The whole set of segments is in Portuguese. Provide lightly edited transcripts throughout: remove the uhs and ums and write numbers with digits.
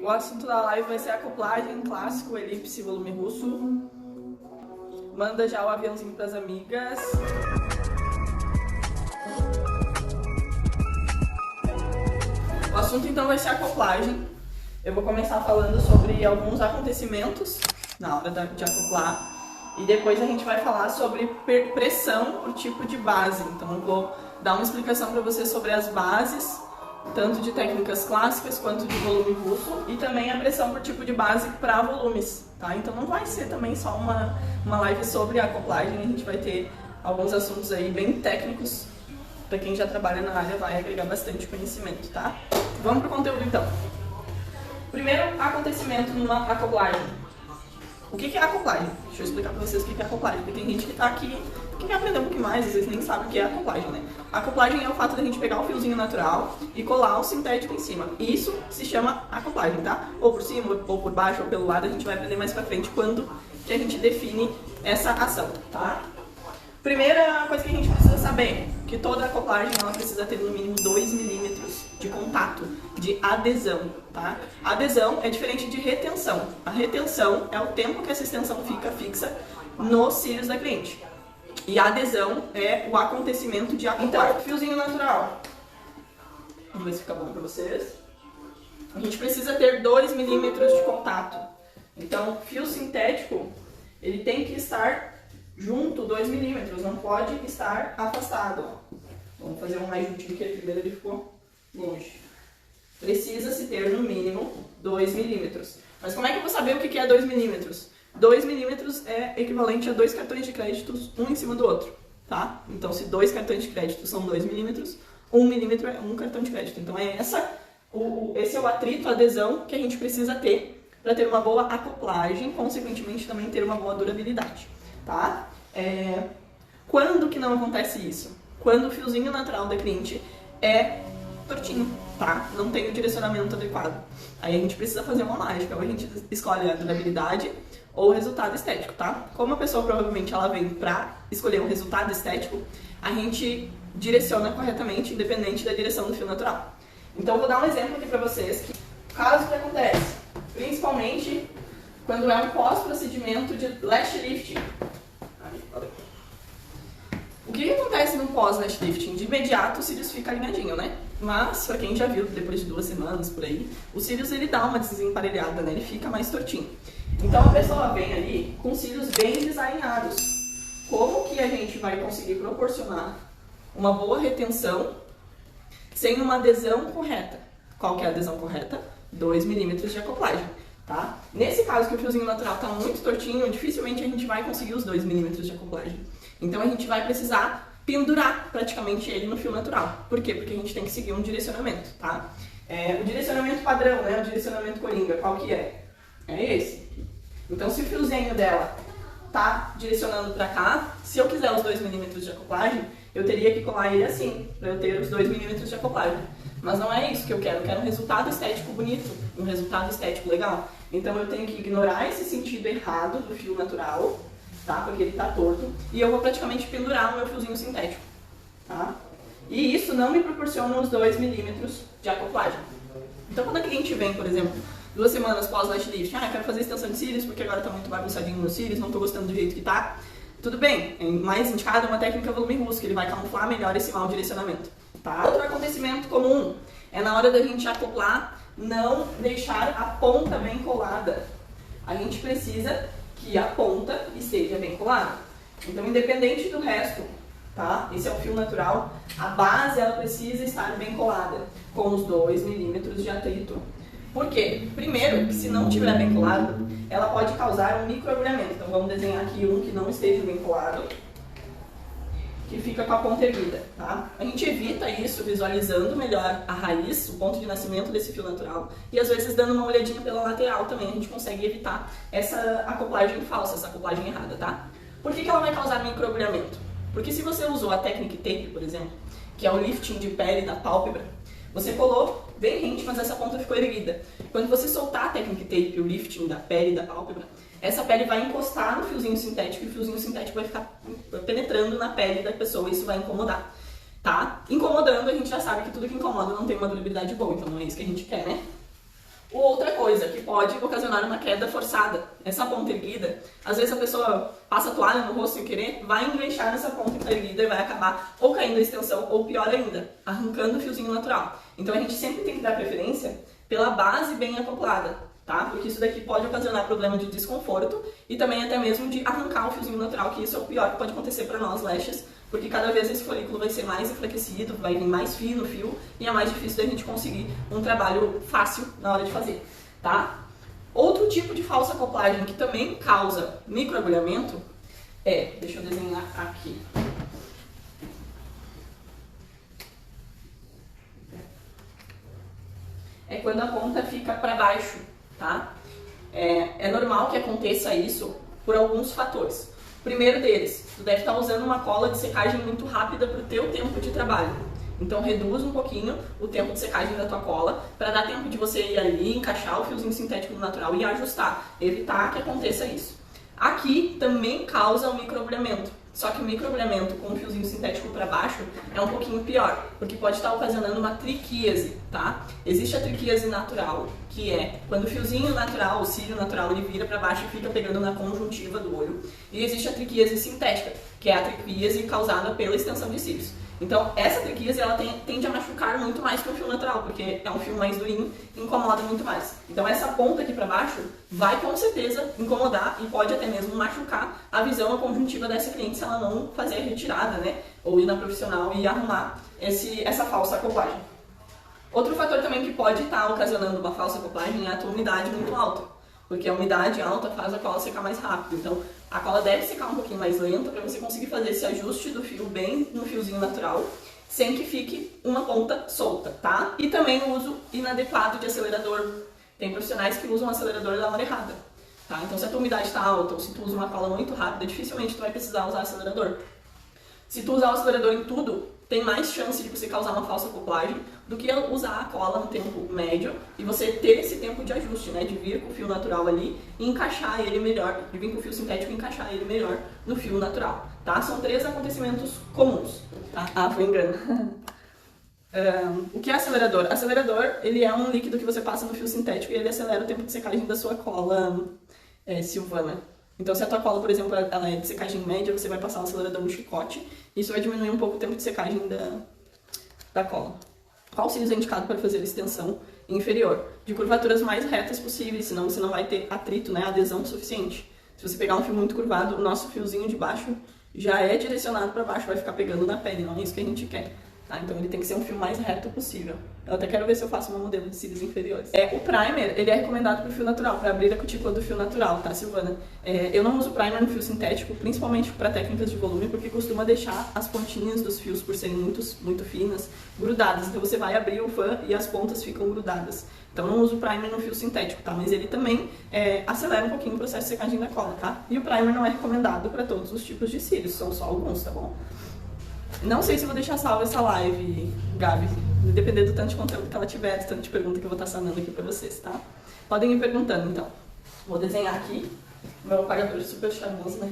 O assunto da live vai ser acoplagem, clássico, elipse, volume russo. Manda já o aviãozinho pras amigas. O assunto então vai ser acoplagem. Eu vou começar falando sobre alguns acontecimentos na hora de acoplar. E depois a gente vai falar sobre pressão por tipo de base. Então eu vou dar uma explicação para vocês sobre as bases, tanto de técnicas clássicas quanto de volume russo, e também a pressão por tipo de base para volumes, tá? Então não vai ser também só uma live sobre acoplagem, a gente vai ter alguns assuntos aí bem técnicos. Para quem já trabalha na área vai agregar bastante conhecimento, tá? Vamos pro conteúdo então. Primeiro acontecimento numa acoplagem. O que é acoplagem? Deixa eu explicar pra vocês o que é acoplagem, porque tem gente que tá aqui que quer aprender um pouquinho mais, às vezes nem sabe o que é acoplagem, né? A acoplagem é o fato da gente pegar o fiozinho natural e colar o sintético em cima. Isso se chama acoplagem, tá? Ou por cima, ou por baixo, ou pelo lado, a gente vai aprender mais pra frente quando que a gente define essa ação, tá? Primeira coisa que a gente precisa saber, que toda acoplagem ela precisa ter no mínimo 2 milímetros de contato, de adesão, tá? Adesão é diferente de retenção. A retenção é o tempo que essa extensão fica fixa nos cílios da cliente. E a adesão é o acontecimento de acoplar. Então, fiozinho natural. Vamos ver se fica bom para vocês. A gente precisa ter 2 milímetros de contato. Então, fio sintético, ele tem que estar junto 2 milímetros, não pode estar afastado. Vamos fazer um mais juntinho, que primeiro ele ficou longe. Precisa-se ter no mínimo 2 milímetros. Mas como é que eu vou saber o que é 2 milímetros? 2 milímetros é equivalente a 2 cartões de créditos, um em cima do outro, tá? Então, se 2 cartões de crédito são 2 milímetros, 1 milímetro é 1 cartão de crédito. Então, esse é o atrito, a adesão que a gente precisa ter para ter uma boa acoplagem, consequentemente também ter uma boa durabilidade, tá? Quando que não acontece isso? Quando o fiozinho natural da cliente é tortinho, tá? Não tem o direcionamento adequado. Aí a gente precisa fazer uma mágica, ou a gente escolhe a durabilidade ou o resultado estético, tá? Como a pessoa provavelmente ela vem pra escolher um resultado estético, a gente direciona corretamente, independente da direção do fio natural. Então eu vou dar um exemplo aqui pra vocês, que caso que acontece, principalmente quando é um pós-procedimento de lash lifting. O que acontece no pós-lash lifting? De imediato o cílios fica alinhadinho, né? Mas, pra quem já viu, depois de 2 semanas, por aí, o cílios ele dá uma desemparelhada, né? Ele fica mais tortinho. Então a pessoa vem ali com cílios bem desalinhados. Como que a gente vai conseguir proporcionar uma boa retenção sem uma adesão correta? Qual que é a adesão correta? 2 milímetros de acoplagem, tá? Nesse caso que o fiozinho natural tá muito tortinho, dificilmente a gente vai conseguir os 2 milímetros de acoplagem. Então a gente vai precisar pendurar praticamente ele no fio natural. Por quê? Porque a gente tem que seguir um direcionamento, tá? O direcionamento padrão, né? O direcionamento coringa, qual que é? É esse. Então se o fiozinho dela tá direcionando pra cá, se eu quiser os 2 milímetros de acoplagem, eu teria que colar ele assim, pra eu ter os 2 milímetros de acoplagem. Mas não é isso que eu quero um resultado estético bonito, um resultado estético legal. Então eu tenho que ignorar esse sentido errado do fio natural, tá? Porque ele tá torto, e eu vou praticamente pendurar o meu fiozinho sintético, tá? E isso não me proporciona os 2 milímetros de acoplagem. Então quando a cliente vem, por exemplo, 2 semanas pós-lash lift, eu quero fazer extensão de cílios porque agora tá muito bagunçadinho nos cílios, não tô gostando do jeito que tá, tudo bem, mais indicado é uma técnica volume russo, que ele vai camuflar melhor esse mau direcionamento, tá? Outro acontecimento comum é na hora da gente acoplar, não deixar a ponta bem colada. A gente precisa que a ponta esteja bem colada. Então, independente do resto, tá? Esse é o fio natural, a base ela precisa estar bem colada, com os 2 milímetros de atrito. Por quê? Primeiro, que se não estiver bem colado, ela pode causar um microagulhamento. Então vamos desenhar aqui um que não esteja bem colado, que fica com a ponta erguida, tá? A gente evita isso visualizando melhor a raiz, o ponto de nascimento desse fio natural, e às vezes dando uma olhadinha pela lateral também a gente consegue evitar essa acoplagem falsa, essa acoplagem errada, tá? Por que ela vai causar microagulhamento? Porque se você usou a Technic Tape, por exemplo, que é o lifting de pele da pálpebra, você colou bem rente, mas essa ponta ficou erguida. Quando você soltar a Technic Tape, o lifting da pele da pálpebra, essa pele vai encostar no fiozinho sintético e o fiozinho sintético vai ficar penetrando na pele da pessoa e isso vai incomodar, tá? Incomodando, a gente já sabe que tudo que incomoda não tem uma durabilidade boa, então não é isso que a gente quer, né? Outra coisa, pode ocasionar uma queda forçada. Essa ponta erguida, às vezes a pessoa passa a toalha no rosto sem querer, vai enganchar nessa ponta erguida e vai acabar ou caindo a extensão ou pior ainda, arrancando o fiozinho natural. Então a gente sempre tem que dar preferência pela base bem acoplada, tá? Porque isso daqui pode ocasionar problema de desconforto e também até mesmo de arrancar o fiozinho natural, que isso é o pior que pode acontecer para nós lashes, porque cada vez esse folículo vai ser mais enfraquecido, vai vir mais fino o fio e é mais difícil da gente conseguir um trabalho fácil na hora de fazer, tá? Outro tipo de falsa acoplagem que também causa microagulhamento deixa eu desenhar aqui. É quando a ponta fica para baixo, tá? É normal que aconteça isso por alguns fatores. O primeiro deles, tu deve estar usando uma cola de secagem muito rápida para o teu tempo de trabalho. Então reduz um pouquinho o tempo de secagem da tua cola para dar tempo de você ir ali, encaixar o fiozinho sintético no natural e ajustar, evitar que aconteça isso. Aqui também causa um microagulhamento, só que o microagulhamento com o fiozinho sintético para baixo é um pouquinho pior, porque pode estar ocasionando uma triquíase, tá? Existe a triquíase natural, que é quando o fiozinho natural, o cílio natural, ele vira para baixo e fica pegando na conjuntiva do olho. E existe a triquíase sintética, que é a triquíase causada pela extensão de cílios. Então, essa triquíase, ela tende a machucar muito mais que o fio natural, porque é um fio mais durinho e incomoda muito mais. Então, essa ponta aqui para baixo vai com certeza incomodar e pode até mesmo machucar a visão, a conjuntiva dessa cliente se ela não fazer a retirada, né? Ou ir na profissional e arrumar essa falsa acoplagem. Outro fator também que pode estar ocasionando uma falsa acoplagem é a tua umidade muito alta. Porque a umidade alta faz a cola secar mais rápido. Então, a cola deve secar um pouquinho mais lenta para você conseguir fazer esse ajuste do fio bem no fiozinho natural, sem que fique uma ponta solta, tá? E também o uso inadequado de acelerador. Tem profissionais que usam o acelerador da hora errada, tá? Então, se a tua umidade está alta ou se tu usa uma cola muito rápida, dificilmente tu vai precisar usar acelerador. Se tu usar o acelerador em tudo, tem mais chance de você causar uma falsa acoplagem do que usar a cola no tempo médio e você ter esse tempo de ajuste, né? De vir com o fio natural ali e encaixar ele melhor, de vir com o fio sintético e encaixar ele melhor no fio natural, tá? São 3 acontecimentos comuns, tá? Ah, foi engano. O que é acelerador? Acelerador, ele é um líquido que você passa no fio sintético e ele acelera o tempo de secagem da sua cola Silvana. Então, se a tua cola, por exemplo, ela é de secagem média, você vai passar um acelerador no chicote e isso vai diminuir um pouco o tempo de secagem da cola. Qual cílios é indicado para fazer a extensão inferior? De curvaturas mais retas possíveis, senão você não vai ter atrito, né, adesão suficiente. Se você pegar um fio muito curvado, o nosso fiozinho de baixo já é direcionado para baixo, vai ficar pegando na pele, não é isso que a gente quer. Tá? Então ele tem que ser um fio mais reto possível. Eu até quero ver se eu faço uma modelo de cílios inferiores. O primer, ele é recomendado para o fio natural, para abrir a cutícula do fio natural, tá, Silvana? Eu não uso primer no fio sintético, principalmente para técnicas de volume, porque costuma deixar as pontinhas dos fios, por serem muito finas, grudadas. Então você vai abrir o fã e as pontas ficam grudadas. Então não uso primer no fio sintético, tá? Mas ele também acelera um pouquinho o processo de secagem da cola, tá? E o primer não é recomendado para todos os tipos de cílios, são só alguns, tá bom? Não sei se vou deixar salva essa live, Gabi. Dependendo do tanto de conteúdo que ela tiver, do tanto de pergunta que eu vou estar sanando aqui pra vocês, tá? Podem ir perguntando, então. Vou desenhar aqui. Meu apagador é super charmoso, né?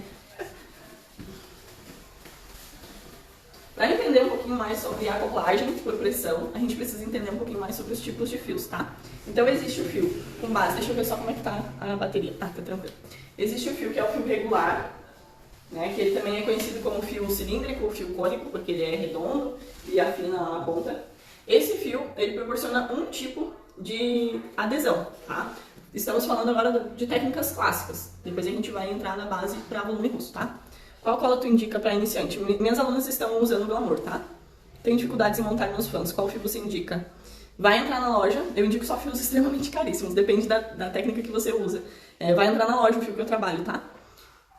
Para entender um pouquinho mais sobre a acoplagem por pressão, a gente precisa entender um pouquinho mais sobre os tipos de fios, tá? Então existe o fio com base, deixa eu ver só como é que tá a bateria. Ah, tá tranquilo. Existe o fio que é o fio regular, né, que ele também é conhecido como fio cilíndrico, fio cônico, porque ele é redondo e afina lá na ponta. Esse fio, ele proporciona um tipo de adesão, tá? Estamos falando agora de técnicas clássicas, depois a gente vai entrar na base para volume russo, tá? Qual cola tu indica para iniciante? Minhas alunas estão usando o Glamour, tá? Tem dificuldades em montar meus fãs, qual fio você indica? Vai entrar na loja, eu indico só fios extremamente caríssimos, depende da técnica que você usa. Vai entrar na loja o fio que eu trabalho, tá?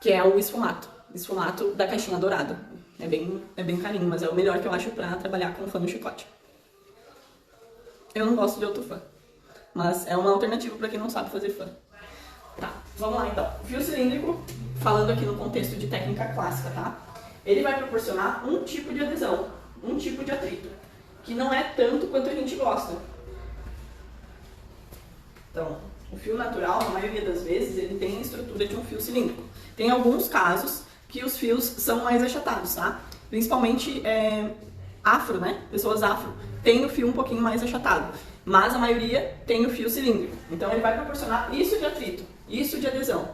Que é o esfumato. Esfumato da caixinha dourada. É bem carinho, mas é o melhor que eu acho pra trabalhar com fã no chicote. Eu não gosto de outro fã, mas é uma alternativa pra quem não sabe fazer fã. Tá, vamos lá então. O fio cilíndrico, falando aqui no contexto de técnica clássica, tá? Ele vai proporcionar um tipo de adesão, um tipo de atrito, que não é tanto quanto a gente gosta. Então, o fio natural, na maioria das vezes, ele tem a estrutura de um fio cilíndrico. Tem alguns casos que os fios são mais achatados, tá? Principalmente afro, né? Pessoas afro têm o fio um pouquinho mais achatado. mas a maioria tem o fio cilíndrico. Então ele vai proporcionar isso de atrito, isso de adesão.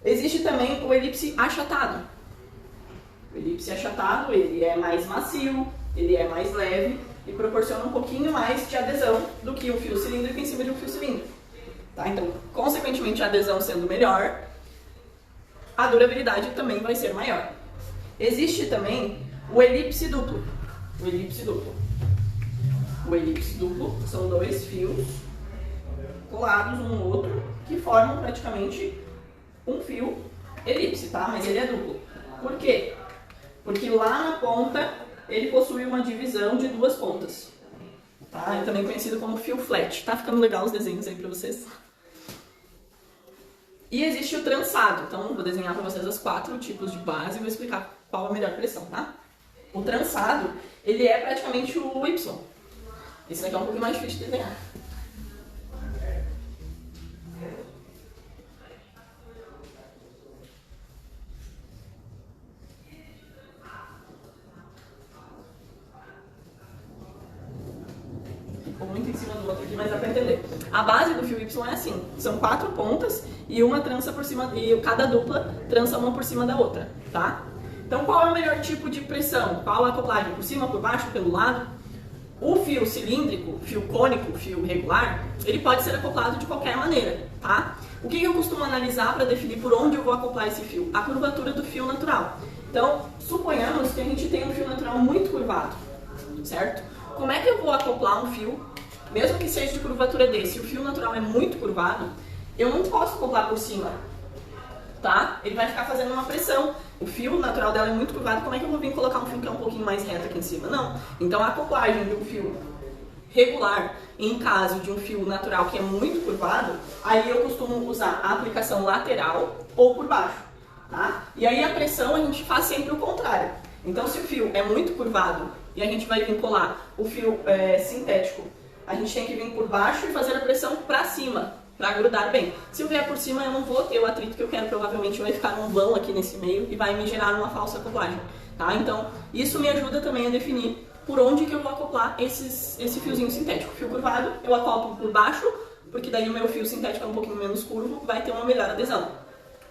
Existe também o elipse achatado. O elipse achatado, ele é mais macio, ele é mais leve e proporciona um pouquinho mais de adesão do que o fio cilíndrico em cima de um fio cilíndrico. Tá? Então, consequentemente, a adesão sendo melhor, a durabilidade também vai ser maior. Existe também o elipse duplo. O elipse duplo. O elipse duplo são dois fios colados um no outro que formam praticamente um fio elipse, tá? Mas ele é duplo. Por quê? Porque lá na ponta ele possui uma divisão de duas pontas. Tá? É também conhecido como fio flat. Tá ficando legal os desenhos aí pra vocês? E existe o trançado. Então, vou desenhar para vocês os 4 tipos de base e vou explicar qual a melhor pressão, tá? O trançado, ele é praticamente o Y. Esse daqui é um pouquinho mais difícil de desenhar. Ficou muito em cima do outro aqui, mas dá pra entender. A base do fio Y é assim, são 4 pontas e uma trança por cima, e cada dupla trança uma por cima da outra, tá? Então qual é o melhor tipo de pressão? Qual a acoplagem? Por cima, por baixo, pelo lado? O fio cilíndrico, fio cônico, fio regular, ele pode ser acoplado de qualquer maneira, tá? O que eu costumo analisar para definir por onde eu vou acoplar esse fio? A curvatura do fio natural. Então, suponhamos que a gente tem um fio natural muito curvado, certo? Como é que eu vou acoplar um fio, mesmo que seja de curvatura desse, o fio natural é muito curvado, eu não posso acoplar por cima, tá? Ele vai ficar fazendo uma pressão. O fio natural dela é muito curvado, como é que eu vou vir colocar um fio que é um pouquinho mais reto aqui em cima? Não. Então a acoplagem de um fio regular, em caso de um fio natural que é muito curvado, aí eu costumo usar a aplicação lateral ou por baixo, tá? E aí a pressão a gente faz sempre o contrário. Então se o fio é muito curvado e a gente vai vir colar o fio sintético, a gente tem que vir por baixo e fazer a pressão para cima, para grudar bem. Se eu vier por cima, eu não vou ter o atrito que eu quero, provavelmente vai ficar um vão aqui nesse meio e vai me gerar uma falsa acoplagem, tá? Então, isso me ajuda também a definir por onde que eu vou acoplar esse fiozinho sintético. Fio curvado, eu acoplo por baixo, porque daí o meu fio sintético é um pouquinho menos curvo, vai ter uma melhor adesão.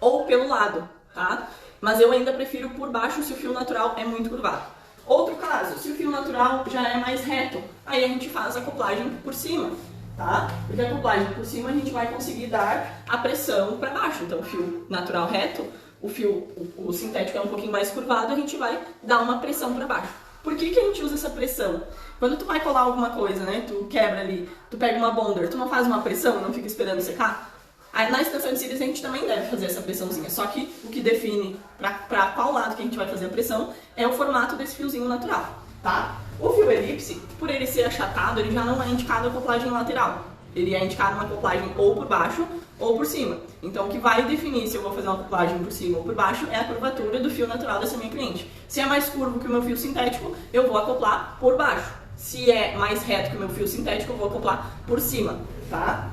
Ou pelo lado, tá? Mas eu ainda prefiro por baixo se o fio natural é muito curvado. Outro caso, se o fio natural já é mais reto, aí a gente faz a acoplagem por cima, tá? Porque a acoplagem por cima a gente vai conseguir dar a pressão para baixo. Então o fio natural reto, o sintético é um pouquinho mais curvado, a gente vai dar uma pressão para baixo. Por que a gente usa essa pressão? Quando tu vai colar alguma coisa, né? Tu quebra ali, tu pega uma bonder, tu não faz uma pressão, não fica esperando secar? Aí, na extensão de cílios a gente também deve fazer essa pressãozinha, só que o que define para qual lado que a gente vai fazer a pressão é o formato desse fiozinho natural, tá? O fio elipse, por ele ser achatado, ele já não é indicado a acoplagem lateral. Ele é indicado uma acoplagem ou por baixo ou por cima. Então o que vai definir se eu vou fazer uma acoplagem por cima ou por baixo é a curvatura do fio natural dessa minha cliente. Se é mais curvo que o meu fio sintético, eu vou acoplar por baixo. Se é mais reto que o meu fio sintético, eu vou acoplar por cima, tá?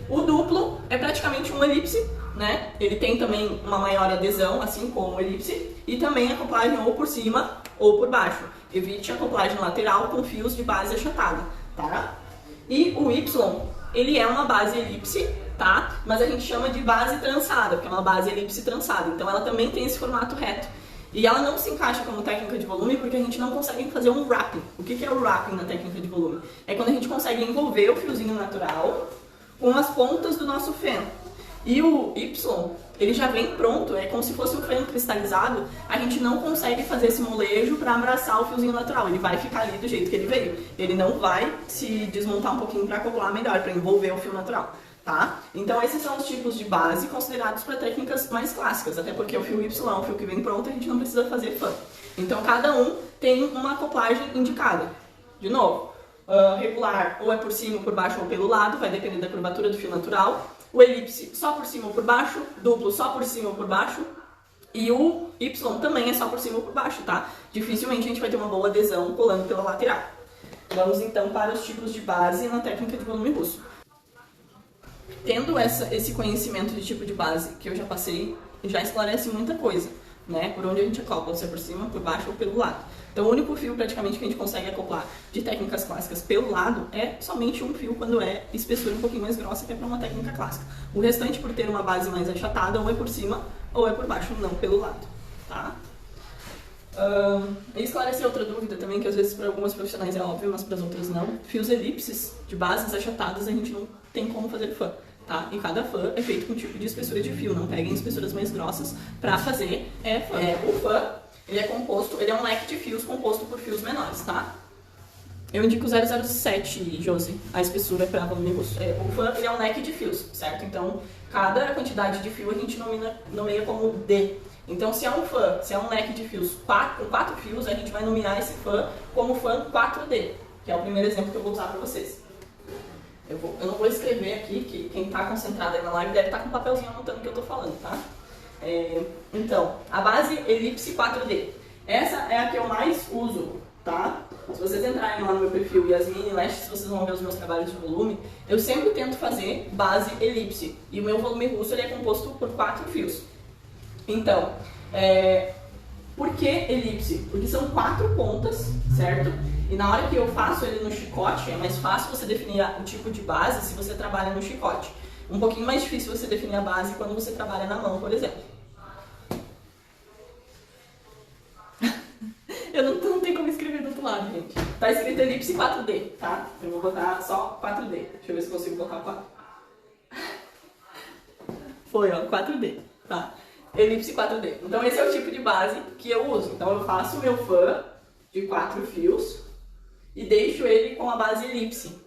O duplo é praticamente um elipse, né? Ele tem também uma maior adesão, assim como o elipse, e também acoplagem ou por cima ou por baixo. Evite a acoplagem lateral com fios de base achatada, tá? E o Y, ele é uma base elipse, tá? Mas a gente chama de base trançada, porque é uma base elipse trançada. Então ela também tem esse formato reto. E ela não se encaixa como técnica de volume porque a gente não consegue fazer um wrapping. O que é o wrapping na técnica de volume? É quando a gente consegue envolver o fiozinho natural com as pontas do nosso feno. E o Y, ele já vem pronto, é como se fosse um feno cristalizado, a gente não consegue fazer esse molejo para abraçar o fiozinho natural, ele vai ficar ali do jeito que ele veio. Ele não vai se desmontar um pouquinho para acoplar melhor, para envolver o fio natural, tá? Então esses são os tipos de base considerados para técnicas mais clássicas, até porque o fio Y é um fio que vem pronto, a gente não precisa fazer fan. Então cada um tem uma acoplagem indicada. De novo, regular ou é por cima, por baixo ou pelo lado, vai depender da curvatura do fio natural. O elipse só por cima ou por baixo, duplo só por cima ou por baixo, e o Y também é só por cima ou por baixo, tá? Dificilmente a gente vai ter uma boa adesão colando pela lateral. Vamos então para os tipos de base na técnica de volume russo. Tendo esse conhecimento de tipo de base que eu já passei, já esclarece muita coisa, né? Por onde a gente acopla, se é por cima, por baixo ou pelo lado. Então o único fio praticamente que a gente consegue acoplar de técnicas clássicas pelo lado é somente um fio quando é espessura um pouquinho mais grossa, que é para uma técnica clássica. O restante, por ter uma base mais achatada, ou é por cima ou é por baixo, não pelo lado, tá? Esclarecer outra dúvida também, que às vezes para algumas profissionais é óbvio, mas para as outras não. Fios elipses de bases achatadas a gente não tem como fazer fã, tá? E cada fã é feito com um tipo de espessura de fio, não peguem espessuras mais grossas para fazer fã. O fã, ele é um leque de fios composto por fios menores, tá? Eu indico 007, Josi, a espessura para volume russo. O fã, ele é um leque de fios, certo? Então, cada quantidade de fio a gente nomeia como D. Então, se é um leque de fios com 4 fios, a gente vai nomear esse fã como fã 4D, que é o primeiro exemplo que eu vou usar para vocês. Eu não vou escrever aqui, que quem está concentrado aí na live deve estar com um papelzinho anotando o que eu estou falando, tá? Então, a base elipse 4D. Essa é a que eu mais uso, tá? Se vocês entrarem lá no meu perfil Yasmin Leste, vocês vão ver os meus trabalhos de volume. Eu sempre tento fazer base elipse. E o meu volume russo ele é composto por 4 fios. Então, por que elipse? Porque são 4 pontas, certo? E na hora que eu faço ele no chicote, é mais fácil você definir o tipo de base se você trabalha no chicote. Um pouquinho mais difícil você definir a base quando você trabalha na mão, por exemplo. Eu não tenho como escrever do outro lado, gente. Tá escrito elipse 4D, tá? Eu vou botar só 4D. Deixa eu ver se consigo botar 4. Foi, ó, 4D, tá? Elipse 4D. Então esse é o tipo de base que eu uso. Então eu faço o meu fã de 4 fios e deixo ele com a base elipse.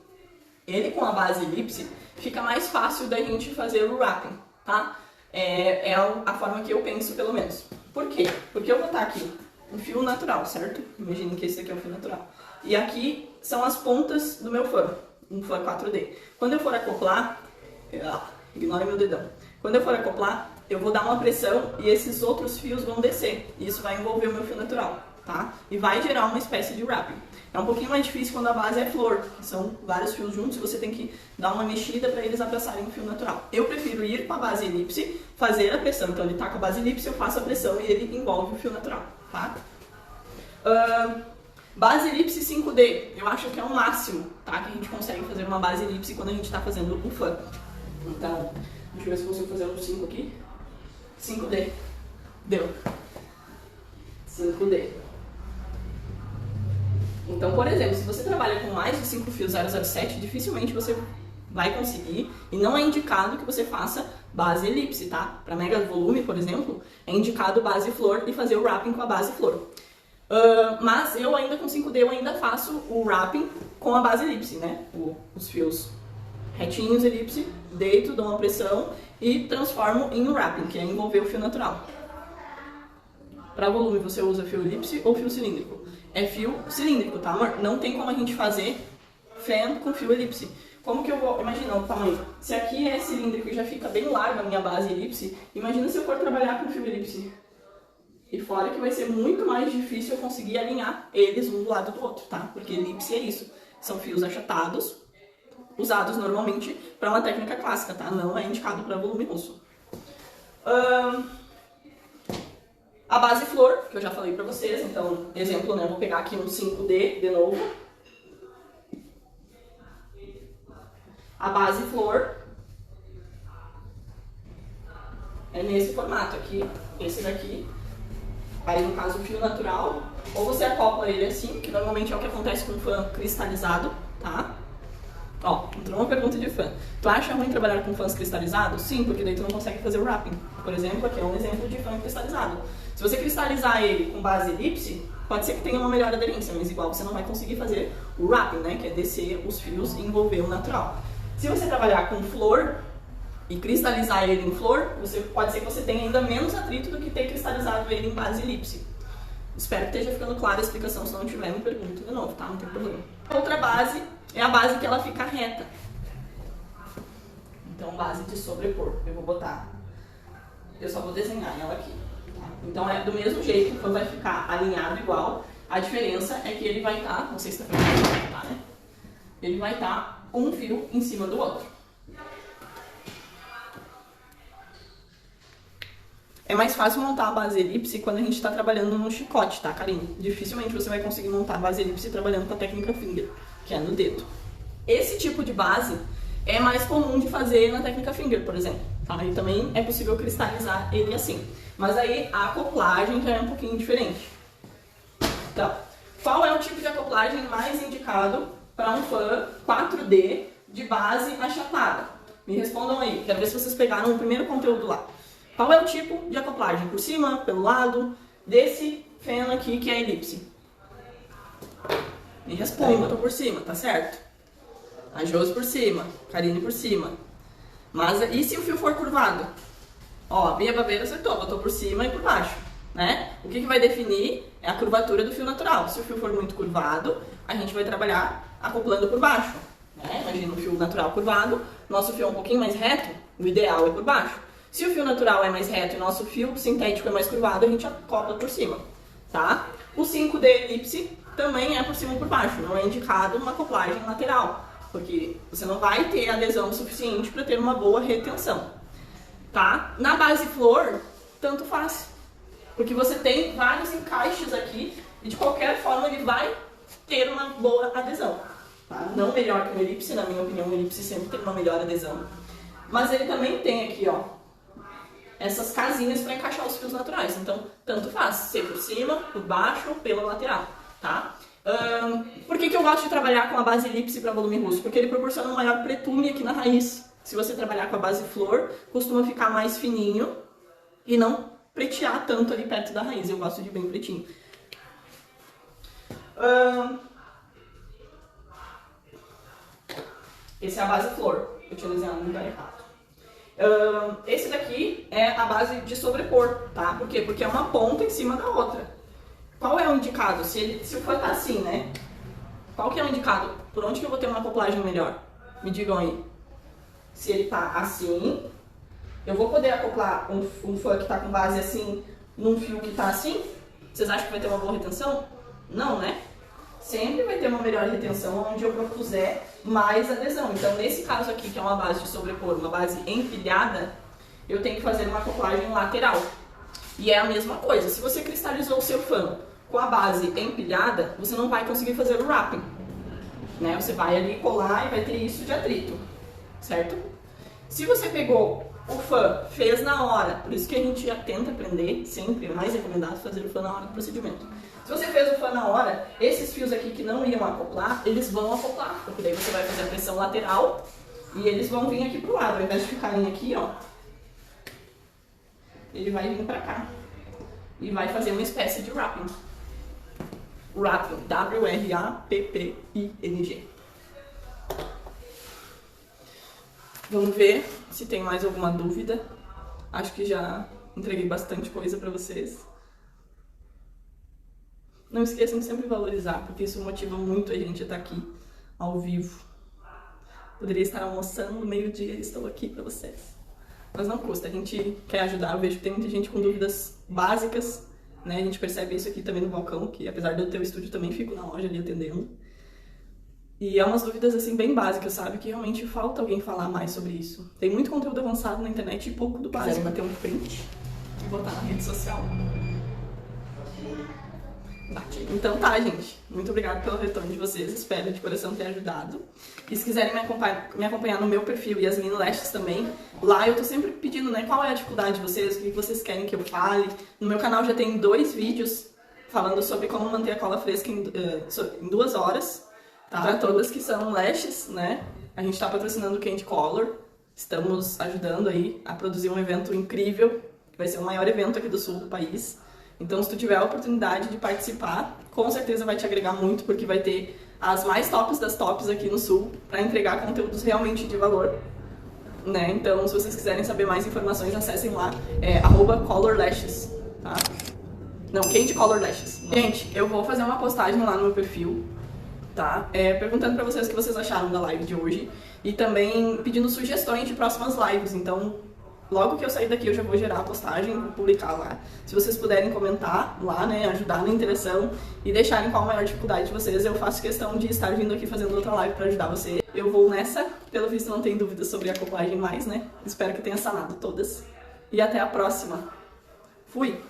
Ele com a base elipse fica mais fácil da gente fazer o wrapping, tá? É a forma que eu penso, pelo menos. Por quê? Porque eu vou botar aqui um fio natural, certo? Imaginem que esse aqui é um fio natural. E aqui são as pontas do meu fã, um fã 4D. Quando eu for acoplar, ignora meu dedão. Quando eu for acoplar, eu vou dar uma pressão e esses outros fios vão descer. E isso vai envolver o meu fio natural, tá? E vai gerar uma espécie de wrapping. É um pouquinho mais difícil quando a base é flor, que são vários fios juntos e você tem que dar uma mexida para eles abraçarem o fio natural. Eu prefiro ir com a base elipse, fazer a pressão. Então ele tá com a base elipse, eu faço a pressão e ele envolve o fio natural, tá? Base elipse 5D, eu acho que é o máximo, tá? Que a gente consegue fazer uma base elipse quando a gente está fazendo o fã. Então, deixa eu ver se eu consigo fazer um 5 aqui. 5D. Deu. 5D. Então, por exemplo, se você trabalha com mais de 5 fios 007, dificilmente você vai conseguir, e não é indicado que você faça base elipse, tá? Para mega volume, por exemplo, é indicado base flor e fazer o wrapping com a base flor. Mas eu ainda com 5D eu ainda faço o wrapping com a base elipse, né? Os fios retinhos elipse, deito, dou uma pressão e transformo em um wrapping, que é envolver o fio natural. Para volume você usa fio elipse ou fio cilíndrico? É fio cilíndrico, tá, amor? Não tem como a gente fazer fan com fio elipse. Como que eu vou... Imagina o tamanho. Se aqui é cilíndrico e já fica bem larga a minha base elipse, imagina se eu for trabalhar com fio elipse. E fora que vai ser muito mais difícil eu conseguir alinhar eles um do lado do outro, tá? Porque elipse é isso. São fios achatados, usados normalmente para uma técnica clássica, tá? Não é indicado para volume russo. A base flor, que eu já falei para vocês, então, exemplo, né? Vou pegar aqui um 5D de novo. A base flor é nesse formato aqui, esse daqui. Aí, no caso, o fio natural, ou você acopla ele assim, que normalmente é o que acontece com o fã cristalizado, tá? Ó, entrou uma pergunta de fã. Tu acha ruim trabalhar com fãs cristalizados? Sim, porque daí tu não consegue fazer o wrapping. Por exemplo, aqui é um exemplo de fã cristalizado. Se você cristalizar ele com base elipse, pode ser que tenha uma melhor aderência, mas igual você não vai conseguir fazer o wrapping, né? Que é descer os fios e envolver o natural. Se você trabalhar com flor e cristalizar ele em flor, pode ser que você tenha ainda menos atrito do que ter cristalizado ele em base elipse. Espero que esteja ficando clara a explicação, se não tiver, me pergunta de novo, tá? Não tem problema. Outra base é a base que ela fica reta. Então, base de sobrepor. Eu vou botar... Eu só vou desenhar ela aqui. Tá? Então, é do mesmo jeito, o fã vai ficar alinhado igual. A diferença é que ele vai estar... Não sei se está ficando claro, tá, né? Ele vai estar um fio em cima do outro. É mais fácil montar a base elipse quando a gente está trabalhando no chicote, tá, Karine? Dificilmente você vai conseguir montar a base elipse trabalhando com a técnica finger, que é no dedo. Esse tipo de base é mais comum de fazer na técnica finger, por exemplo. Tá? E também é possível cristalizar ele assim. Mas aí a acoplagem já é um pouquinho diferente. Então, qual é o tipo de acoplagem mais indicado para um fã 4D de base achatada? Me respondam aí, quero ver se vocês pegaram o primeiro conteúdo lá. Qual é o tipo de acoplagem? Por cima, pelo lado, desse feno aqui que é a elipse? Me respondam. Eu tô por cima, tá certo? A Josi por cima, Karine por cima. Mas e se o fio for curvado? Ó, a Bia Babeira acertou, botou por cima e por baixo, né? O que vai definir é a curvatura do fio natural. Se o fio for muito curvado, a gente vai trabalhar acoplando por baixo, né? Imagina um fio natural curvado, nosso fio é um pouquinho mais reto, o ideal é por baixo. Se o fio natural é mais reto e nosso fio sintético é mais curvado, a gente acopla por cima, tá? O 5D elipse também é por cima e por baixo, não é indicado uma acoplagem lateral, porque você não vai ter adesão suficiente para ter uma boa retenção, tá? Na base flor, tanto faz, porque você tem vários encaixes aqui e de qualquer forma ele vai ter uma boa adesão, tá? Não melhor que o elipse, na minha opinião o elipse sempre tem uma melhor adesão, mas ele também tem aqui, ó, essas casinhas para encaixar os fios naturais, então tanto faz, ser por cima, por baixo ou pela lateral, tá? Por que eu gosto de trabalhar com a base elipse para volume russo? Porque ele proporciona um maior pretume aqui na raiz. Se você trabalhar com a base flor, costuma ficar mais fininho e não pretear tanto ali perto da raiz. Eu gosto de bem pretinho. Esse é a base flor. Eu utilizei no lugar errado. Esse daqui é a base de sobrepor, tá? Por quê? Porque é uma ponta em cima da outra. Qual é o indicado? Se o fã tá assim, né? Qual que é o indicado? Por onde que eu vou ter uma acoplagem melhor? Me digam aí. Se ele tá assim, eu vou poder acoplar um fã que tá com base assim num fio que tá assim? Vocês acham que vai ter uma boa retenção? Não, né? Sempre vai ter uma melhor retenção onde eu propuser mais adesão. Então, nesse caso aqui, que é uma base de sobrepor, uma base empilhada, eu tenho que fazer uma acoplagem lateral. E é a mesma coisa. Se você cristalizou o seu fã com a base empilhada, você não vai conseguir fazer o wrapping, né? Você vai ali colar e vai ter isso de atrito, certo? Se você pegou o fã, fez na hora, por isso que a gente já tenta aprender, sempre é mais recomendado fazer o fã na hora do procedimento. Se você fez o fã na hora, esses fios aqui que não iam acoplar, eles vão acoplar, porque daí você vai fazer a pressão lateral e eles vão vir aqui pro lado, ao invés de ficarem aqui, ó, ele vai vir pra cá e vai fazer uma espécie de wrapping. Wrapping, W-R-A-P-P-I-N-G. Vamos ver se tem mais alguma dúvida. Acho que já entreguei bastante coisa pra vocês. Não esqueçam de sempre valorizar, porque isso motiva muito a gente a estar aqui, ao vivo. Poderia estar almoçando no meio-dia e estou aqui pra vocês. Mas não custa, a gente quer ajudar. Eu vejo que tem muita gente com dúvidas básicas, né? A gente percebe isso aqui também no balcão, que apesar de eu ter o estúdio, também fico na loja ali atendendo. E é umas dúvidas assim bem básicas, sabe? Que realmente falta alguém falar mais sobre isso. Tem muito conteúdo avançado na internet e pouco do básico. Bater um print e botar na rede social. Bate. Então tá, gente. Muito obrigada pelo retorno de vocês. Espero de coração ter ajudado. E se quiserem me acompanhar no meu perfil, Yasmin Lestes também, lá eu tô sempre pedindo, né, qual é a dificuldade de vocês, o que vocês querem que eu fale. No meu canal já tem 2 vídeos falando sobre como manter a cola fresca em 2 horas, tá? Para todas que são Lestes, né? A gente tá patrocinando o Candy Color. Estamos ajudando aí a produzir um evento incrível, que vai ser o maior evento aqui do sul do país. Então, se tu tiver a oportunidade de participar, com certeza vai te agregar muito, porque vai ter as mais tops das tops aqui no sul para entregar conteúdos realmente de valor, né? Então, se vocês quiserem saber mais informações, acessem lá, @colorlashes, tá? Não, Candy Color Lashes. Gente, eu vou fazer uma postagem lá no meu perfil, tá? Perguntando pra vocês o que vocês acharam da live de hoje e também pedindo sugestões de próximas lives. Então, logo que eu sair daqui, eu já vou gerar a postagem, vou publicar lá. Se vocês puderem comentar lá, né, ajudar na interação e deixarem qual a maior dificuldade de vocês, eu faço questão de estar vindo aqui fazendo outra live pra ajudar vocês. Eu vou nessa, pelo visto não tem dúvidas sobre a acoplagem mais, né? Espero que tenha sanado todas. E até a próxima! Fui!